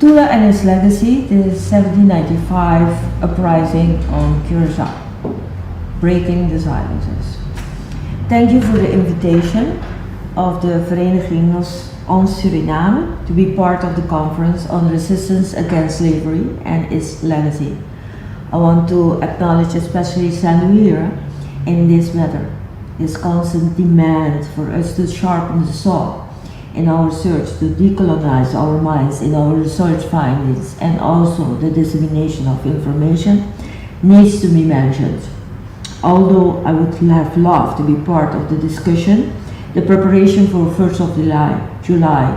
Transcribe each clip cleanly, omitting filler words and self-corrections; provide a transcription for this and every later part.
Tula and its legacy, the 1795 uprising on Curacao, breaking the silences. Thank you for the invitation of the Vereniging Ons Suriname to be part of the conference on resistance against slavery and its legacy. I want to acknowledge especially Saint-Louis in this matter, his constant demand for us to sharpen the saw in our search to decolonize our minds in our research findings, and also the dissemination of information needs to be mentioned. Although I would have loved to be part of the discussion, the preparation for 1st of July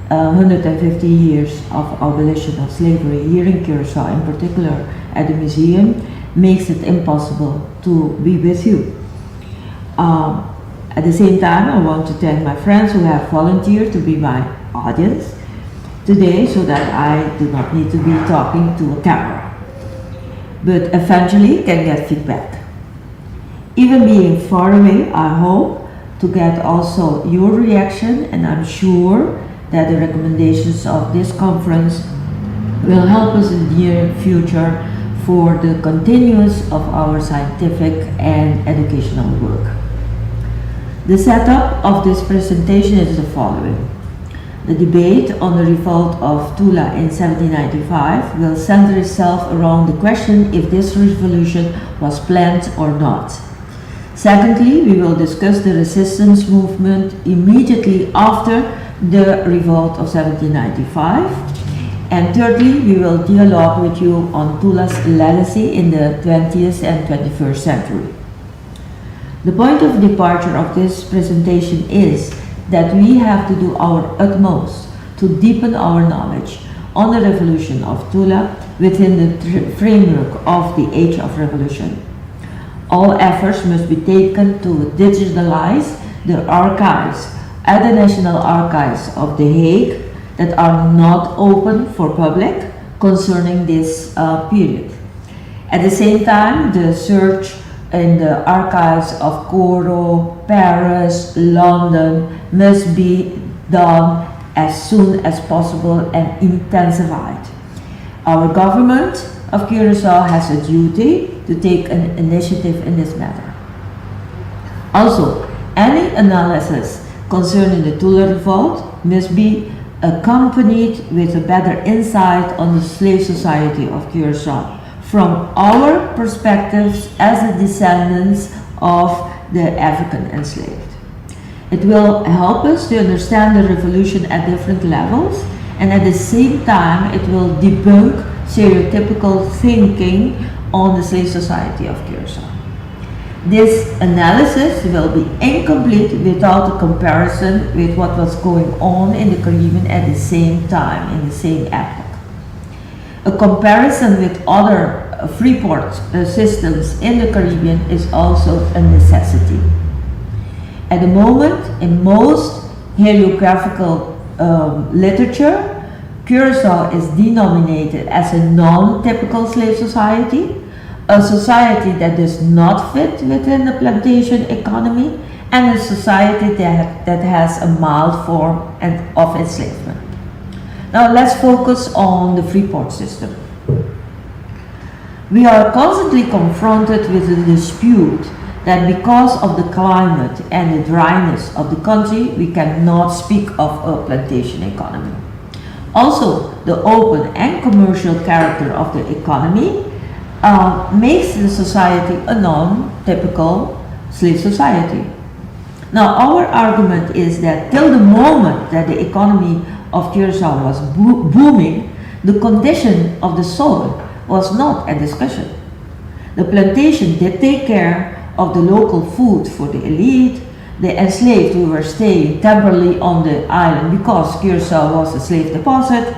150 years of abolition of slavery here in Curacao, in particular at the museum, makes it impossible to be with you. At the same time, I want to thank my friends who have volunteered to be my audience today so that I do not need to be talking to a camera, but eventually can get feedback. Even being far away, I hope to get also your reaction, and I'm sure that the recommendations of this conference will help us in the near future for the continuance of our scientific and educational work. The setup of this presentation is the following. The debate on the revolt of Tula in 1795 will center itself around the question if this revolution was planned or not. Secondly, we will discuss the resistance movement immediately after the revolt of 1795. And thirdly, we will dialogue with you on Tula's legacy in the 20th and 21st century. The point of departure of this presentation is that we have to do our utmost to deepen our knowledge on the revolution of Tula within the framework of the Age of Revolution. All efforts must be taken to digitalize the archives at the National Archives of The Hague that are not open for public concerning this period. At the same time, the search in the archives of Coro, Paris, London must be done as soon as possible and intensified. Our government of Curacao has a duty to take an initiative in this matter. Also, any analysis concerning the Tula revolt must be accompanied with a better insight on the slave society of Curacao from our perspectives as the descendants of the African enslaved. It will help us to understand the revolution at different levels, and at the same time it will debunk stereotypical thinking on the slave society of Curacao. This analysis will be incomplete without a comparison with what was going on in the Caribbean at the same time, in the same epoch. A comparison with other free port systems in the Caribbean is also a necessity. At the moment, in most hagiographical literature, Curacao is denominated as a non-typical slave society, a society that does not fit within the plantation economy, and a society that has a mild form of enslavement. Now let's focus on the free port system. We are constantly confronted with the dispute that because of the climate and the dryness of the country, we cannot speak of a plantation economy. Also, the open and commercial character of the economy makes the society a non-typical slave society. Now, our argument is that till the moment that the economy of Curacao was booming, the condition of the soil was not a discussion. The plantation did take care of the local food for the elite, the enslaved who were staying temporarily on the island because Curacao was a slave deposit,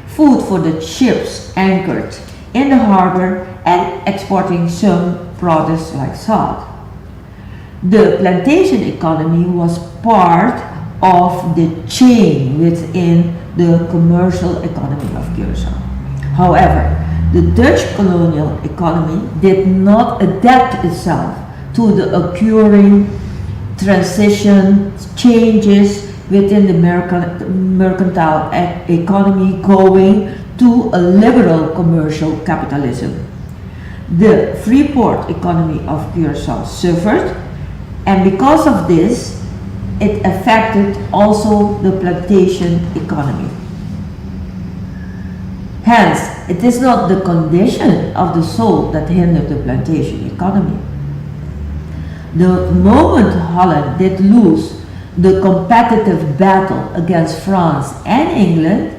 food for the ships anchored in the harbor, and exporting some produce like salt. The plantation economy was part of the chain within the commercial economy of Curacao. However, the Dutch colonial economy did not adapt itself to the occurring transition changes within the mercantile economy going to a liberal commercial capitalism. The free port economy of Curaçao suffered, and because of this, it affected also the plantation economy. Hence, it is not the condition of the soul that hindered the plantation economy. The moment Holland did lose the competitive battle against France and England,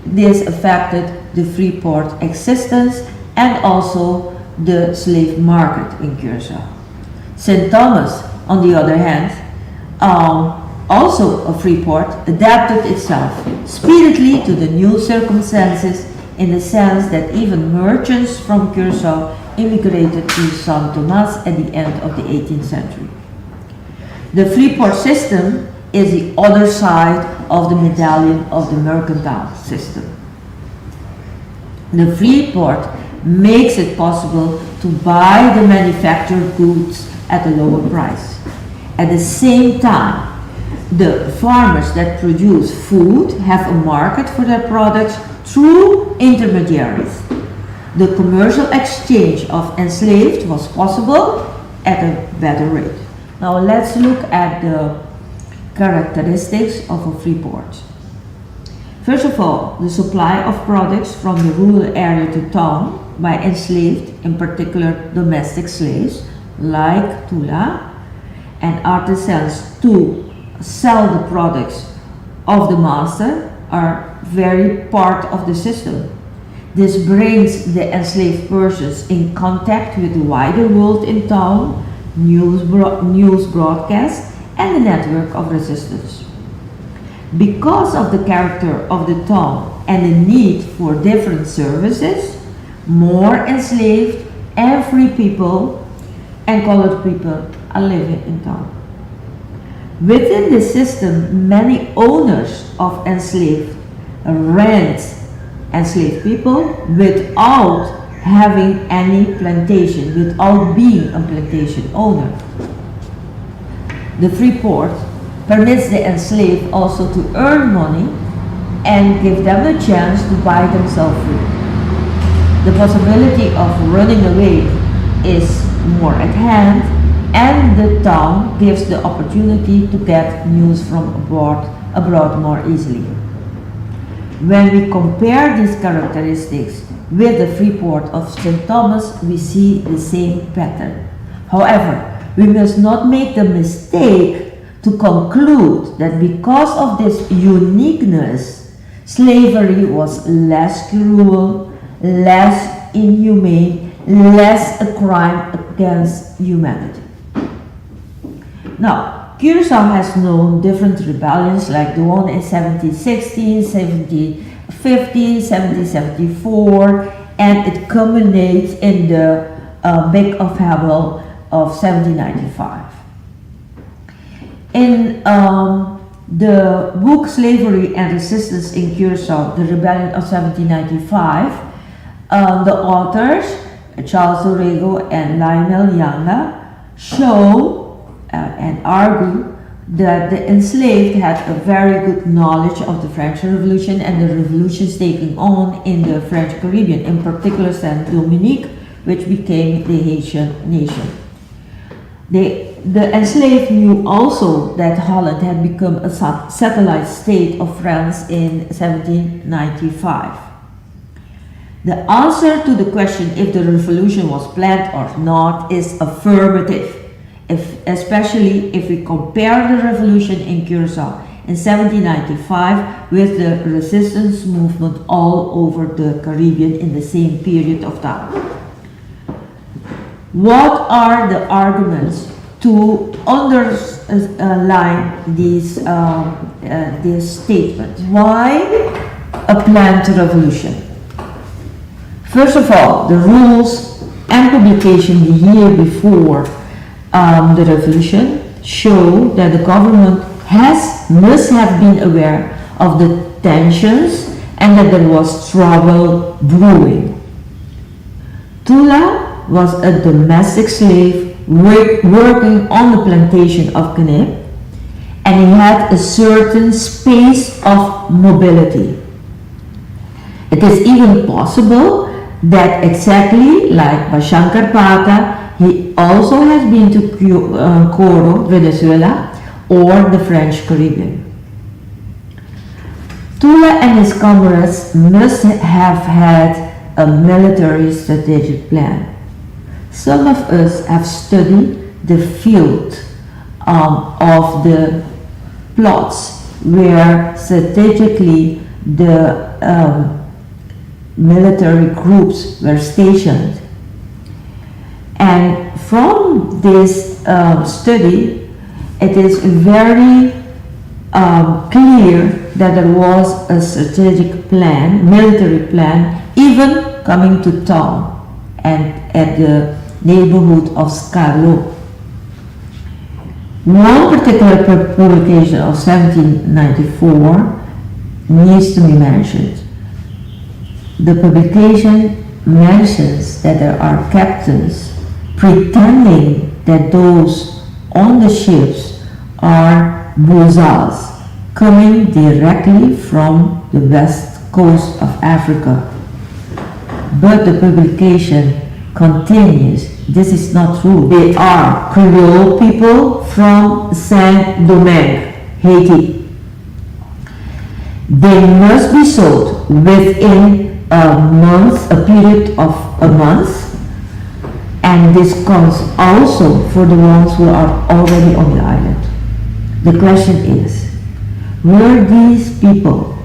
this affected the free port existence and also the slave market in Curaçao. St. Thomas, on the other hand, also a free port, adapted itself speedily to the new circumstances in the sense that even merchants from Curaçao immigrated to St. Thomas at the end of the 18th century. The free port system is the other side of the medallion of the mercantile system. The free port makes it possible to buy the manufactured goods at a lower price. At the same time, the farmers that produce food have a market for their products through intermediaries. The commercial exchange of enslaved was possible at a better rate. Now let's look at the characteristics of a free port. First of all, the supply of products from the rural area to town by enslaved, in particular domestic slaves, like Tula, and artisans to sell the products of the master are very part of the system. This brings the enslaved persons in contact with the wider world in town, news broadcasts, and the network of resistance. Because of the character of the town and the need for different services, more enslaved and free people and colored people are living in town. Within the system, many owners of enslaved rent enslaved people without having any plantation, without being a plantation owner. The free port permits the enslaved also to earn money and give them a chance to buy themselves free. The possibility of running away is more at hand, and the town gives the opportunity to get news from abroad more easily. When we compare these characteristics with the free port of St. Thomas, we see the same pattern. However, we must not make the mistake to conclude that because of this uniqueness, slavery was less cruel, less inhumane, less a crime against humanity. Now, Curaçao has known different rebellions like the one in 1716, 1750, 1774, and it culminates in the Big of Hebel of 1795. In the book Slavery and Resistance in Curaçao, the Rebellion of 1795, the authors, Charles Orrego and Lionel Yanga, show and argue that the enslaved had a very good knowledge of the French Revolution and the revolutions taking on in the French Caribbean, in particular Saint-Dominique, which became the Haitian nation. The enslaved knew also that Holland had become a satellite state of France in 1795. The answer to the question if the revolution was planned or not is affirmative. Especially if we compare the revolution in Curaçao in 1795 with the resistance movement all over the Caribbean in the same period of time. What are the arguments to underline this statement? Why a planned revolution? First of all, the rules and publication the year before the revolution show that the government must have been aware of the tensions and that there was trouble brewing. Tula was a domestic slave working on the plantation of Canib, and he had a certain space of mobility. It is even possible that exactly like Bashankar Pata, he also has been to Coro, Venezuela, or the French Caribbean. Tula and his comrades must have had a military strategic plan. Some of us have studied the field of the plots where strategically the military groups were stationed. And from this study, it is very clear that there was a strategic plan, military plan, even coming to town and at the neighborhood of Scarlo. One particular publication of 1794 needs to be mentioned. The publication mentions that there are captains pretending that those on the ships are Bozals coming directly from the west coast of Africa. But the publication continues, this is not true. They are Creole people from Saint-Domingue, Haiti. They must be sold within a period of a month, and this comes also for the ones who are already on the island. The question is, were these people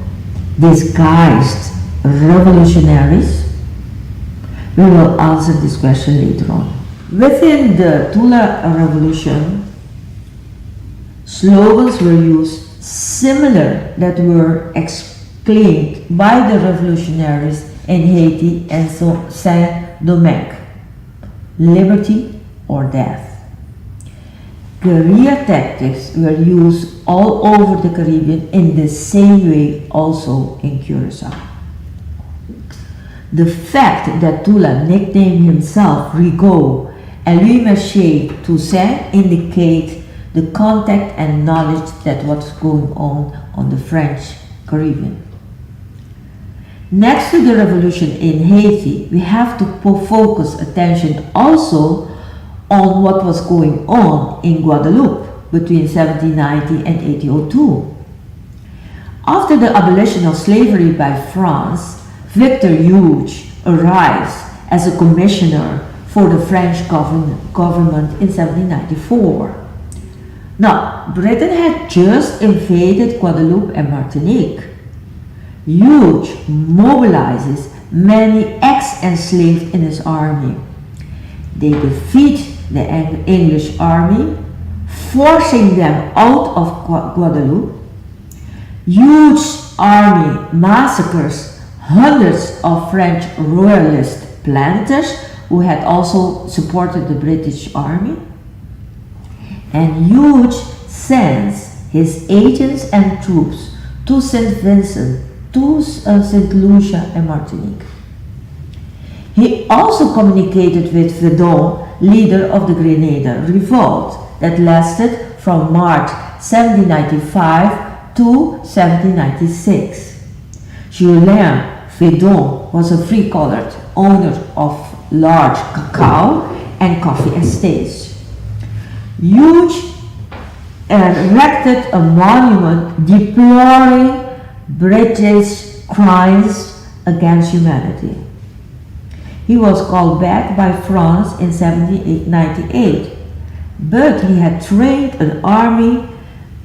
disguised revolutionaries? We will answer this question later on. Within the Tula Revolution, slogans were used similar that were exclaimed by the revolutionaries in Haiti and Saint-Domingue: liberty or death. Guerrilla tactics were used all over the Caribbean in the same way also in Curacao. The fact that Tula nicknamed himself Rigaud and Louis Mercier Toussaint indicate the contact and knowledge that was going on the French Caribbean. Next to the revolution in Haiti, we have to focus attention also on what was going on in Guadeloupe between 1790 and 1802. After the abolition of slavery by France, Victor Hugues arrives as a commissioner for the French government in 1794. Now, Britain had just invaded Guadeloupe and Martinique. Hugues mobilizes many ex-enslaved in his army. They defeat the English army, forcing them out of Guadeloupe. Hugues' army massacres hundreds of French royalist planters who had also supported the British army. And Hugues sends his agents and troops to St. Vincent, to St. Lucia and Martinique. He also communicated with Vedon, leader of the Grenada revolt that lasted from March 1795 to 1796. Julien Vedon was a free-collared owner of large cacao and coffee estates. Hugues erected a monument deploring British crimes against humanity. He was called back by France in 1798, but he had trained an army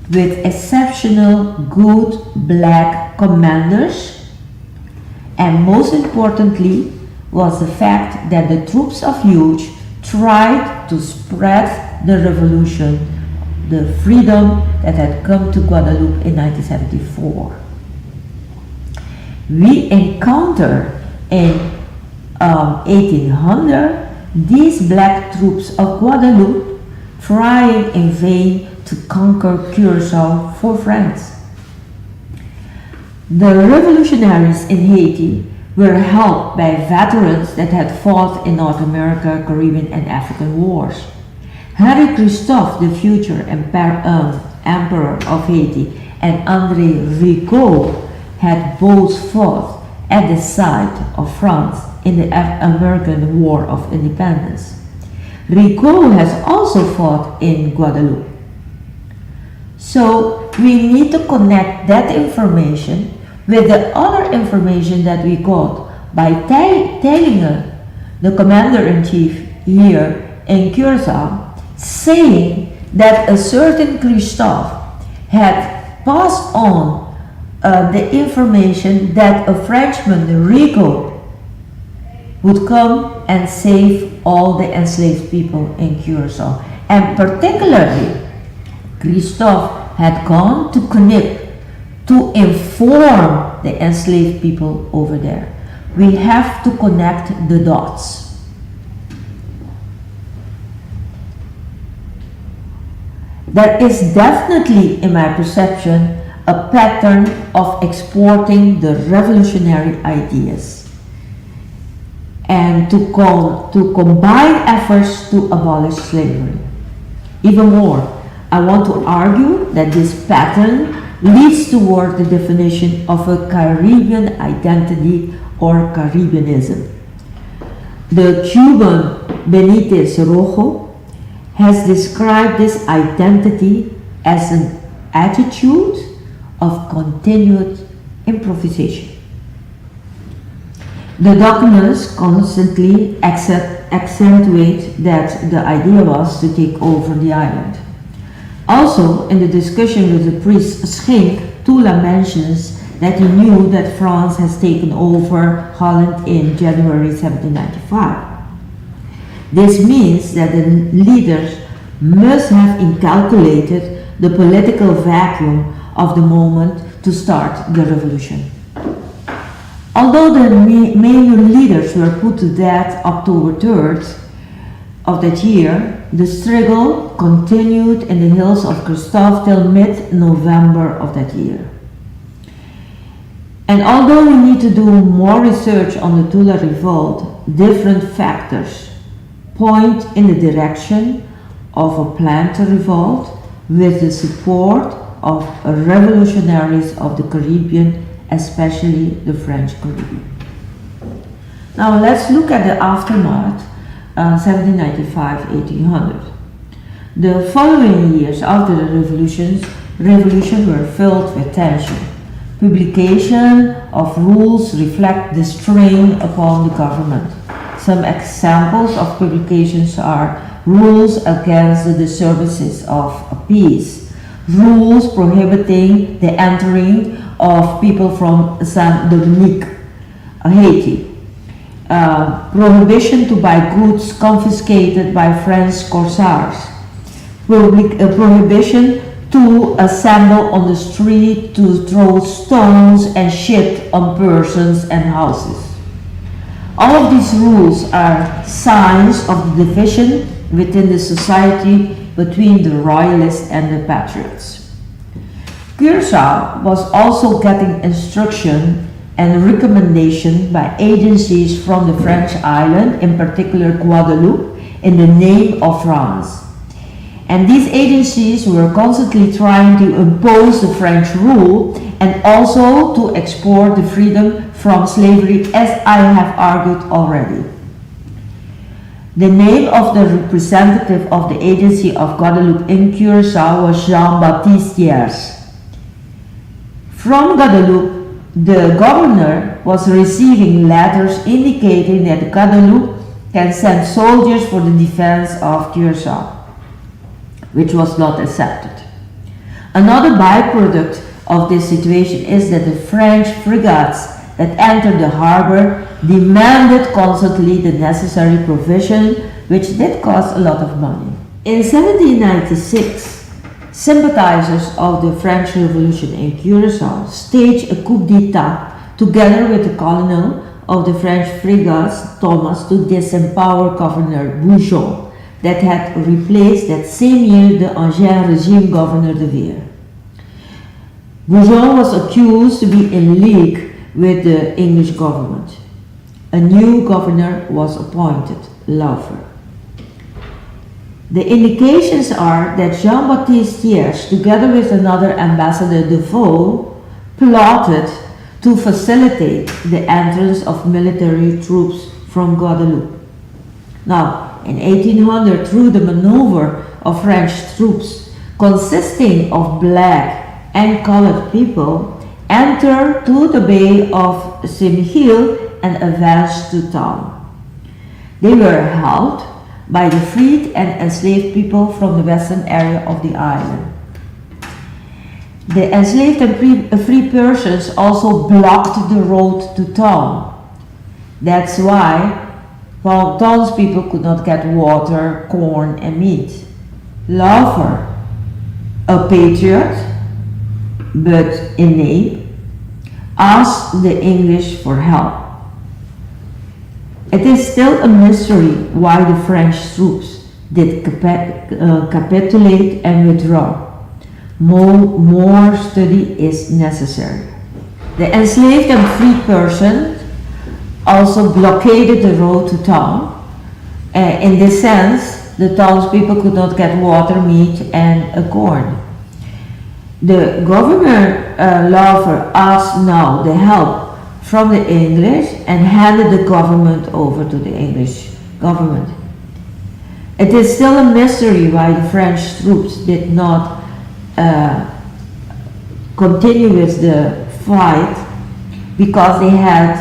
with exceptional good black commanders, and most importantly was the fact that the troops of Hugues tried to spread the revolution, the freedom that had come to Guadeloupe in 1974. We encounter in 1800 these black troops of Guadeloupe trying in vain to conquer Curacao for France. The revolutionaries in Haiti were helped by veterans that had fought in North America, Caribbean and African wars. Henry Christophe, the future Emperor of Haiti, and André Rigaud had both fought at the side of France in the American War of Independence. Rigaud has also fought in Guadeloupe. So we need to connect that information with the other information that we got by telling the commander-in-chief here in Curaçao, saying that a certain Christophe had passed on the information that a Frenchman, Rigaud, would come and save all the enslaved people in Curaçao. And particularly, Christophe had gone to Kunip to inform the enslaved people over there. We have to connect the dots. There is definitely, in my perception, a pattern of exporting the revolutionary ideas and to combine efforts to abolish slavery. Even more, I want to argue that this pattern leads toward the definition of a Caribbean identity or Caribbeanism. The Cuban Benitez Rojo has described this identity as an attitude of continued improvisation. The documents constantly accentuate that the idea was to take over the island. Also, in the discussion with the priest Schenk, Tula mentions that he knew that France has taken over Holland in January 1795. This means that the leaders must have incalculated the political vacuum of the moment to start the revolution. Although the main leaders were put to death October 3rd of that year, the struggle continued in the hills of Christophe till mid-November of that year. And although we need to do more research on the Tula revolt, different factors point in the direction of a planned revolt with the support of revolutionaries of the Caribbean, especially the French Caribbean. Now let's look at the aftermath, 1795-1800. The following years after the revolution were filled with tension. Publication of rules reflect the strain upon the government. Some examples of publications are rules against the disturbances of peace, rules prohibiting the entering of people from Saint Dominique, Haiti, prohibition to buy goods confiscated by French corsairs, prohibition to assemble on the street to throw stones and shit on persons and houses. All of these rules are signs of the division within the society between the royalists and the patriots. Curaçao was also getting instruction and recommendation by agencies from the French island, in particular Guadeloupe, in the name of France. And these agencies were constantly trying to impose the French rule and also to export the freedom from slavery, as I have argued already. The name of the representative of the agency of Guadeloupe in Curaçao was Jean-Baptiste Thiers. From Guadeloupe, the governor was receiving letters indicating that Guadeloupe can send soldiers for the defense of Curaçao, which was not accepted. Another byproduct of this situation is that the French frigates that entered the harbor demanded constantly the necessary provision, which did cost a lot of money. In 1796, sympathizers of the French Revolution in Curaçao staged a coup d'etat together with the colonel of the French frigates, Thomas, to disempower Governor Bugeaud, that had replaced that same year the Angers regime Governor de Vere. Bugeaud was accused to be in league with the English government. A new governor was appointed, Laufer. The indications are that Jean-Baptiste Thiers, together with another ambassador Defoe, plotted to facilitate the entrance of military troops from Guadeloupe. Now, in 1800, through the maneuver of French troops consisting of black and colored people, entered to the Bay of St-Mihiel and advanced to town. They were held by the freed and enslaved people from the western area of the island. The enslaved and free persons also blocked the road to town. That's why townspeople could not get water, corn, and meat. Laufer, a patriot, but in name, asked the English for help. It is still a mystery why the French troops did capitulate and withdraw. More study is necessary. The enslaved and free persons also blockaded the road to town. In this sense, the townspeople could not get water, meat, and corn. The governor Laufer asked now the help from the English and handed the government over to the English government. It is still a mystery why the French troops did not continue with the fight, because they had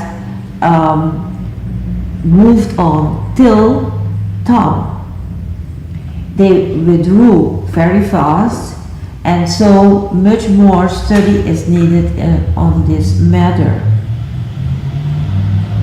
moved on till town. They withdrew very fast, and so much more study is needed on this matter.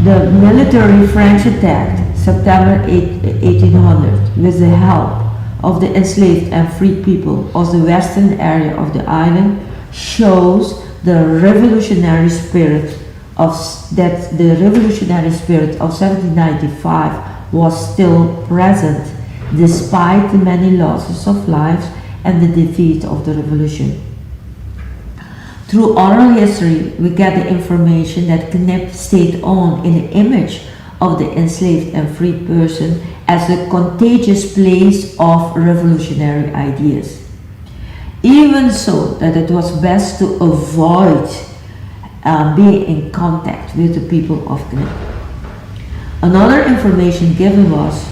The military French attacked September 1800 with the help of the enslaved and free people of the western area of the island, shows the revolutionary spirit of 1795 was still present despite the many losses of lives and the defeat of the revolution. Through oral history, we get the information that Knip stayed on in the image of the enslaved and free person as a contagious place of revolutionary ideas. Even so that it was best to avoid being in contact with the people of Knip. Another information given was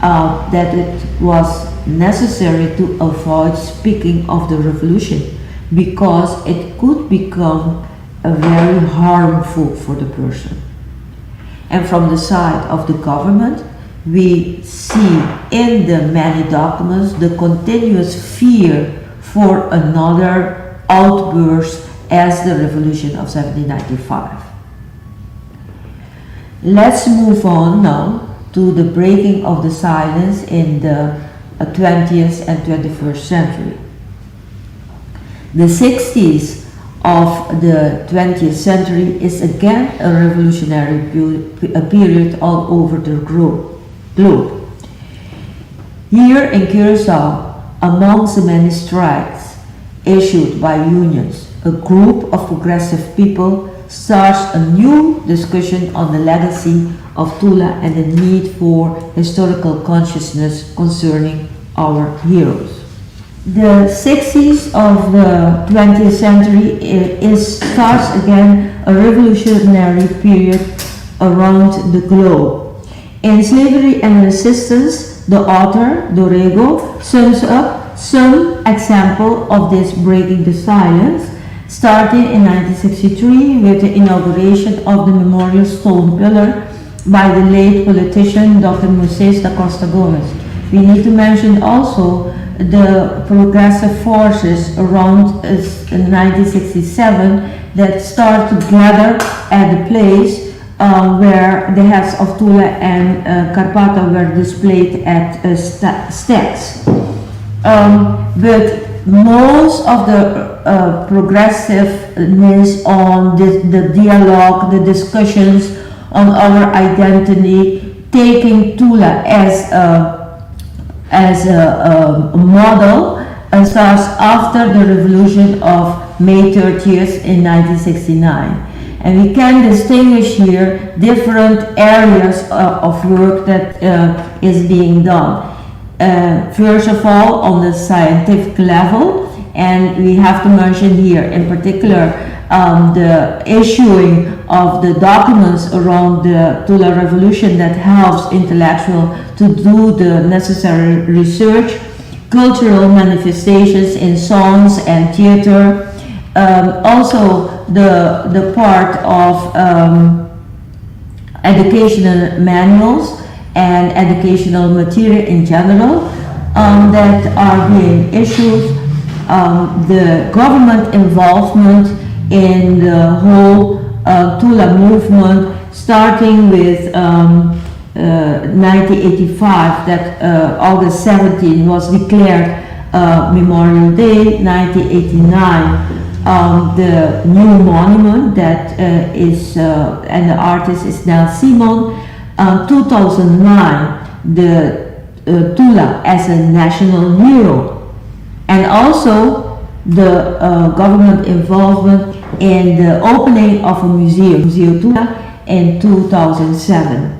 that it was necessary to avoid speaking of the revolution because it could become very harmful for the person. And from the side of the government, we see in the many documents the continuous fear for another outburst as the revolution of 1795. Let's move on now to the breaking of the silence in the 20th and 21st century. The 60s of the 20th century is again a revolutionary period all over the globe. Here in Curacao, amongst the many strikes issued by unions, a group of progressive people starts a new discussion on the legacy of Tula and the need for historical consciousness concerning our heroes. The 60s of the 20th century starts again a revolutionary period around the globe. In Slavery and Resistance, the author, Dorrego, sums up some example of this breaking the silence, starting in 1963 with the inauguration of the memorial stone pillar by the late politician Dr. Moises da Costa Gomes. We need to mention also the progressive forces around 1967 that start to gather at the place where the heads of Tula and Carpata were displayed at stacks. But most of the progressiveness on the dialogue, the discussions on our identity, taking Tula as a model, starts after the revolution of May 30th in 1969. And we can distinguish here different areas of work that is being done. First of all, on the scientific level, and we have to mention here in particular the issuing of the documents around the Tula Revolution that helps intellectuals to do the necessary research, cultural manifestations in songs and theater, also the part of educational manuals and educational material in general that are being issued, the government involvement in the whole Tula movement, starting with 1985, that August 17 was declared Memorial Day. 1989, the new monument that is, and the artist is Nel Simon. 2009, the Tula as a national hero, and also the government involvement in the opening of a museum, Museo Tula, in 2007.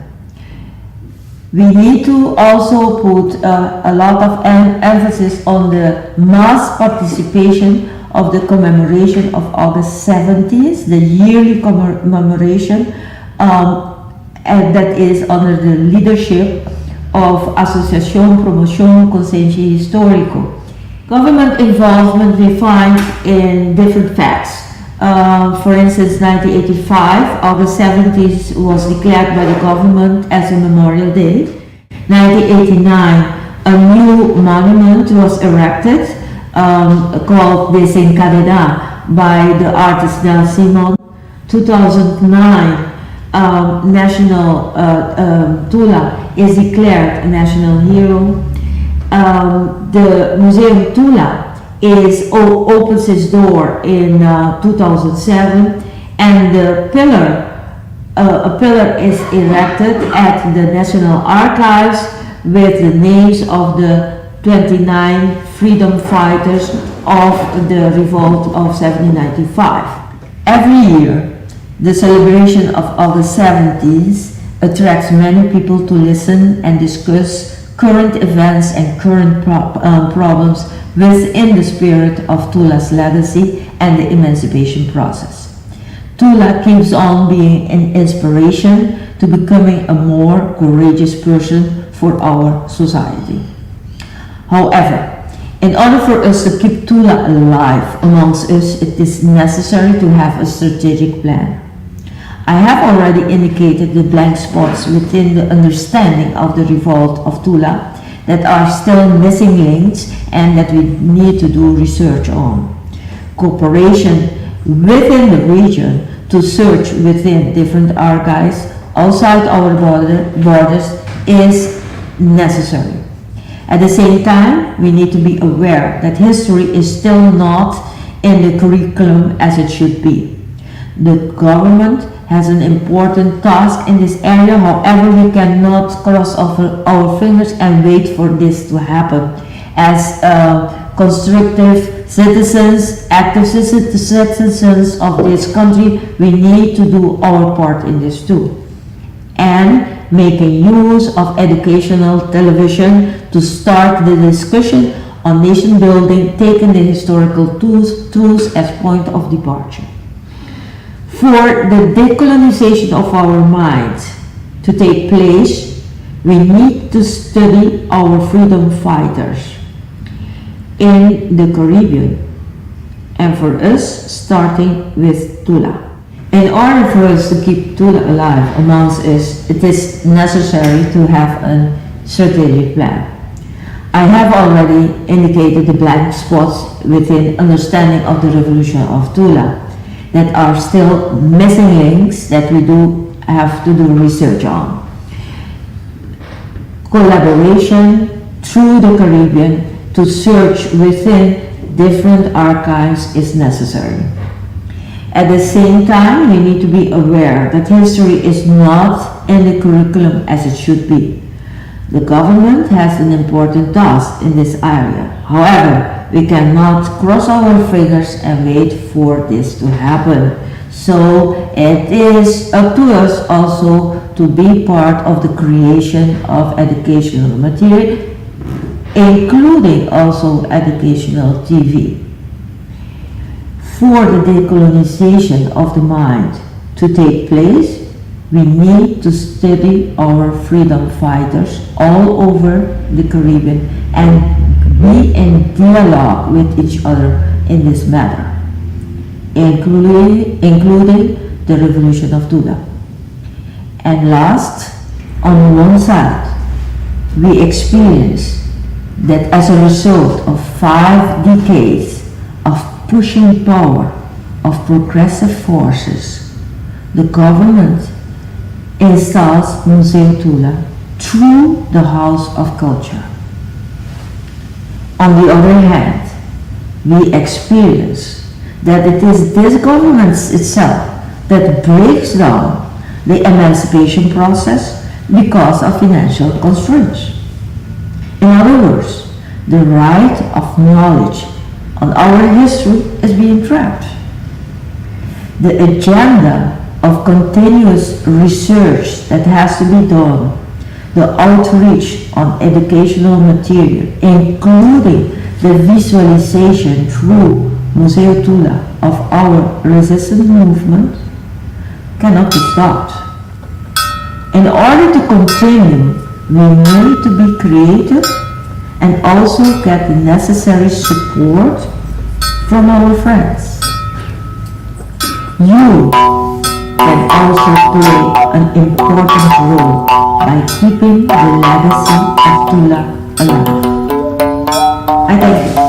We need to also put a lot of emphasis on the mass participation of the commemoration of August 17th, the yearly commemoration, and that is under the leadership of Asociación Promoción Conciencia Histórico. Government involvement we find in different facts. For instance, 1985, August 17th was declared by the government as a Memorial Day. 1989, a new monument was erected called Desencadena by the artist Nel Simon. 2009, National Tula is declared a national hero. The Museum Tula opens its door in 2007, and the a pillar is erected at the National Archives with the names of the 29 freedom fighters of the revolt of 1795. Every year, the celebration of August 17th attracts many people to listen and discuss current events and current problems within the spirit of Tula's legacy and the emancipation process. Tula keeps on being an inspiration to becoming a more courageous person for our society. However, in order for us to keep Tula alive amongst us, it is necessary to have a strategic plan. I have already indicated the blank spots within the understanding of the revolt of Tula that are still missing links and that we need to do research on. Cooperation within the region to search within different archives outside our borders is necessary. At the same time, we need to be aware that history is still not in the curriculum as it should be. The government has an important task in this area. However, we cannot cross our fingers and wait for this to happen. As constructive citizens, active citizens of this country, we need to do our part in this too. And making use of educational television to start the discussion on nation building, taking the historical truths as point of departure. For the decolonization of our minds to take place, we need to study our freedom fighters in the Caribbean, and for us, starting with Tula. In order for us to keep Tula alive amongst us, it is necessary to have a strategic plan. I have already indicated the blank spots within understanding of the revolution of Tula that are still missing links that we do have to do research on. Collaboration through the Caribbean to search within different archives is necessary. At the same time, we need to be aware that history is not in the curriculum as it should be. The government has an important task in this area. However, we cannot cross our fingers and wait for this to happen. So it is up to us also to be part of the creation of educational material including also educational TV. For the decolonization of the mind to take place, we need to study our freedom fighters all over the Caribbean and be in dialogue with each other in this matter, including the Revolution of Tula. And last, on one side, we experience that as a result of 5 decades of pushing power of progressive forces, the government installs Museo Tula through the House of Culture. On the other hand, we experience that it is this government itself that breaks down the emancipation process because of financial constraints. In other words, the right of knowledge on our history is being trapped. The agenda of continuous research that has to be done, the outreach on educational material, including the visualization through Museo Tula of our resistance movement, cannot be stopped. In order to continue, we need to be creative and also get the necessary support from our friends. You can also play an important role by keeping the legacy of Tula alive. I thank you.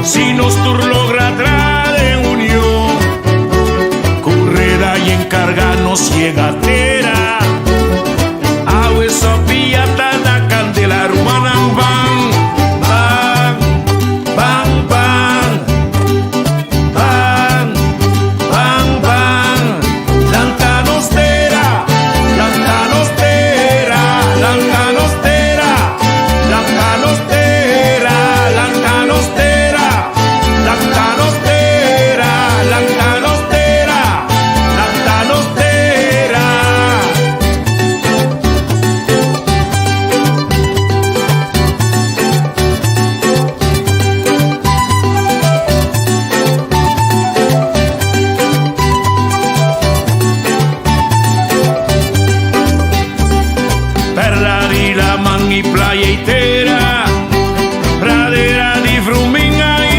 Si nostur logra trare unió, correrà i encara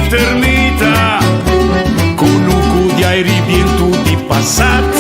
eternità, con un cu di airi bien tutti passati.